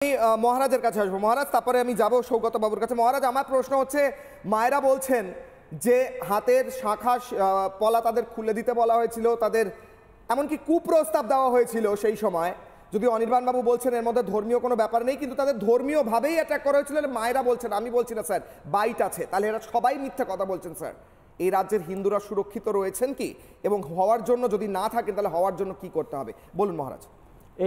আমি মহারাজের কাছে আসবো। মহারাজ, তারপরে আমি যাব সৌগত বাবুর কাছে। মহারাজ, আমার প্রশ্ন হচ্ছে, মায়েরা বলছেন যে হাতের শাখা পলা তাদের খুলে দিতে বলা হয়েছিল, তাদের এমনকি কুপ্রস্তাব দেওয়া হয়েছিল সেই সময়। যদি অনির্বাণ বাবু বলছেন এর মধ্যে ধর্মীয় কোনো ব্যাপার নেই, কিন্তু তাদের ধর্মীয় ভাবেই অ্যাটাক করা হয়েছিল। মায়েরা বলছেন, আমি বলছি না স্যার, বাইট আছে। তাহলে এরা সবাই মিথ্যা কথা বলছেন স্যার। এই রাজ্যের হিন্দুরা সুরক্ষিত রয়েছেন কি, এবং হওয়ার জন্য যদি না থাকেন তাহলে হওয়ার জন্য কি করতে হবে বলুন মহারাজ।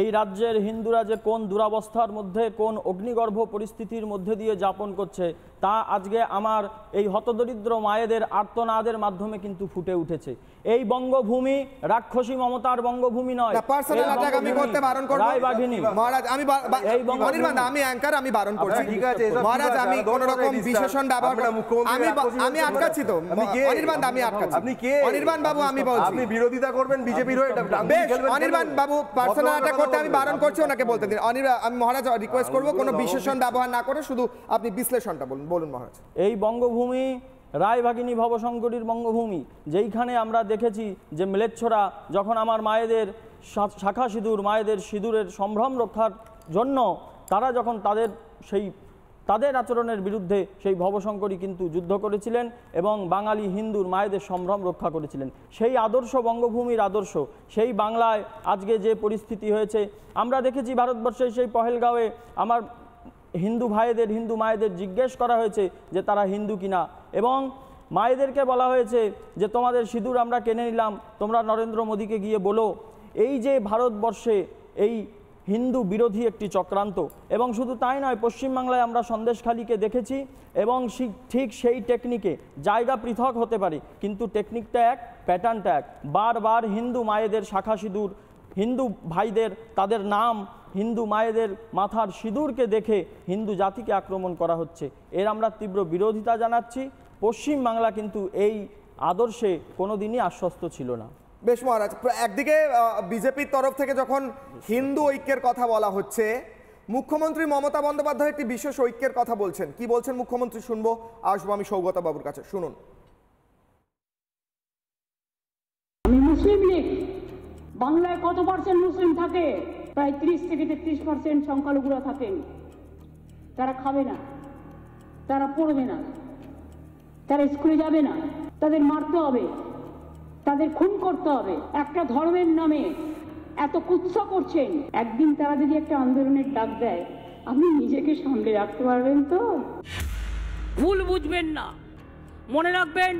এই রাজ্যের হিন্দুরা যে কোন দুরাবস্থার মধ্যে, কোন অগ্নিগর্ভ পরিস্থিতির মধ্যে দিয়ে যাপন করছে তা আজকে আমার এই হতদরিদ্র মায়েদের আর্তনাদের মাধ্যমে কিন্তু ফুটে উঠেছে। এই বঙ্গভূমি রাক্ষসী মমতার বঙ্গভূমি নয়। পার্সোনাল অ্যাটাক আমি করতে বারণ করব রায়বাঘিনী মহারাজ। আমি অনির্বাণ দা, আমি অ্যাঙ্কার, আমি বারণ করছি। ঠিক আছে মহারাজ, আমি কোন রকম বিশেষণ ব্যবহার আমি আটকাচ্ছি তো অনির্বাণ দা, আমি আটকাচ্ছি। আপনি কে অনির্বাণ বাবু? আমি বলছি আপনি বিরোধিতা করবেন বিজেপির হয়ে। অনির্বাণ বাবু পার্সোনাল অ্যাটাক করতে আমি বারণ করছি, ওনাকে বলতে দিন। আমি মহারাজ রিকোয়েস্ট করব কোনো বিশেষণ ব্যবহার না করে শুধু আপনি বিশ্লেষণটা বলুন। বলুন মহারাজ। এই বঙ্গভূমি রায়বাঘিনী ভবশঙ্করীর বঙ্গভূমি, যেইখানে আমরা দেখেছি যে ম্লেচ্ছরা যখন আমার মায়েদের শাখা সিঁদুর, মায়েদের সিঁদুরের সম্ভ্রম রক্ষার জন্য তারা যখন তাদের আচরণের বিরুদ্ধে সেই ভবশঙ্করী কিন্তু যুদ্ধ করেছিলেন এবং বাঙালি হিন্দুর মায়েদের সম্ভ্রম রক্ষা করেছিলেন। সেই আদর্শ বঙ্গভূমির আদর্শ, সেই বাংলায় আজকে যে পরিস্থিতি হয়েছে আমরা দেখেছি। ভারতবর্ষের সেই পহেলগাঁওয়ে আমার হিন্দু ভাইদের, হিন্দু মায়েদের জিজ্ঞেস করা হয়েছে যে তারা হিন্দু কিনা, এবং মায়েদেরকে বলা হয়েছে যে তোমাদের সিঁদুর আমরা কিনে নিলাম, তোমরা নরেন্দ্র মোদীকে গিয়ে বলো। এই যে ভারতবর্ষে এই হিন্দু বিরোধী একটি চক্রান্ত, এবং শুধু তাই নয়, পশ্চিমবাংলায় আমরা সন্দেশখালীকে দেখেছি, এবং ঠিক সেই টেকনিকে জায়গা পৃথক হতে পারে কিন্তু টেকনিকটা এক, প্যাটার্নটা এক। বারবার হিন্দু মায়েদের শাখা সিঁদুর, হিন্দু ভাইদের তাদের নাম, হিন্দু মায়েদের মাথার সিঁদুরকে দেখে হিন্দু জাতিকে আক্রমণ করা হচ্ছে। এর আমরা তীব্র বিরোধিতা জানাচ্ছি। পশ্চিমবাংলা কিন্তু এই আদর্শে কোনোদিনই আশ্বস্ত ছিল না। বেশ মহারাজ, একদিকে বিজেপির তরফ থেকে যখন হিন্দু ঐক্যের কথা বলা হচ্ছে, মুখ্যমন্ত্রী মমতা বন্দ্যোপাধ্যায় একটি বিশেষ ঐক্যের কথা বলছেন। কি বলছেন মুখ্যমন্ত্রী শুনবো। আসবো আমি সৌগত বাবুর কাছে, শুনুন। আমি মুসলিম লীগ, বাংলায় কত পার্সেন্ট মুসলিম থাকে? প্রায় 30 থেকে 33% সংখ্যালঘুরা থাকেন। তারা খাবে না, তারা পড়বে না, তারা স্কুলে যাবে না, তাদের মারতে হবে, তাদের খুন করতে হবে। একটা ধর্মের নামে এত কুৎসা করছেন, একদিন তারা যদি একটা আন্দোলনের ডাক দেয়, আপনি নিজেকে সামলে রাখতে পারবেন তো? ভুল বুঝবেন না, মনে রাখবেন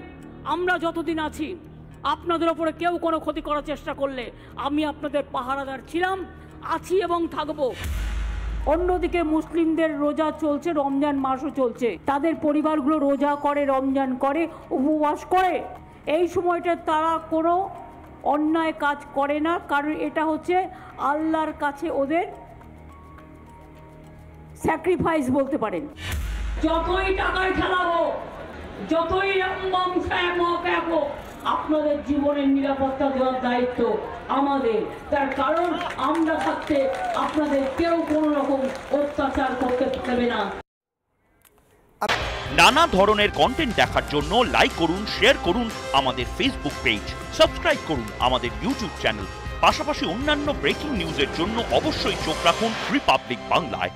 আমরা যতদিন আছি আপনাদের ওপরে কেউ কোনো ক্ষতি করার চেষ্টা করলে আমি আপনাদের পাহারাদার ছিলাম, আছি এবং থাকবো। অন্যদিকে মুসলিমদের রোজা চলছে, রমজান মাসও চলছে, তাদের পরিবারগুলো রোজা করে, রমজান করে, উপবাস করে। এই সময়টা তারা কোনো অন্যায় কাজ করে না, কারণ এটা হচ্ছে আল্লাহর কাছে ওদের স্যাক্রিফাইস বলতে পারেন। যতই টাকায় খেলাবো, যতই আপনাদের জীবনের নিরাপত্তা দেওয়ার দায়িত্ব আমাদের। তার কারণ আমরা থাকতে আপনাদের কেউ কোনো রকম অত্যাচার করতে পারবে না। নানা ধরনের কন্টেন্ট দেখার জন্য লাইক করুন, শেয়ার করুন আমাদের ফেসবুক পেজ, সাবস্ক্রাইব করুন আমাদের ইউটিউব চ্যানেল। পাশাপাশি অন্যান্য ব্রেকিং নিউজের জন্য অবশ্যই চোখ রাখুন রিপাবলিক বাংলায়।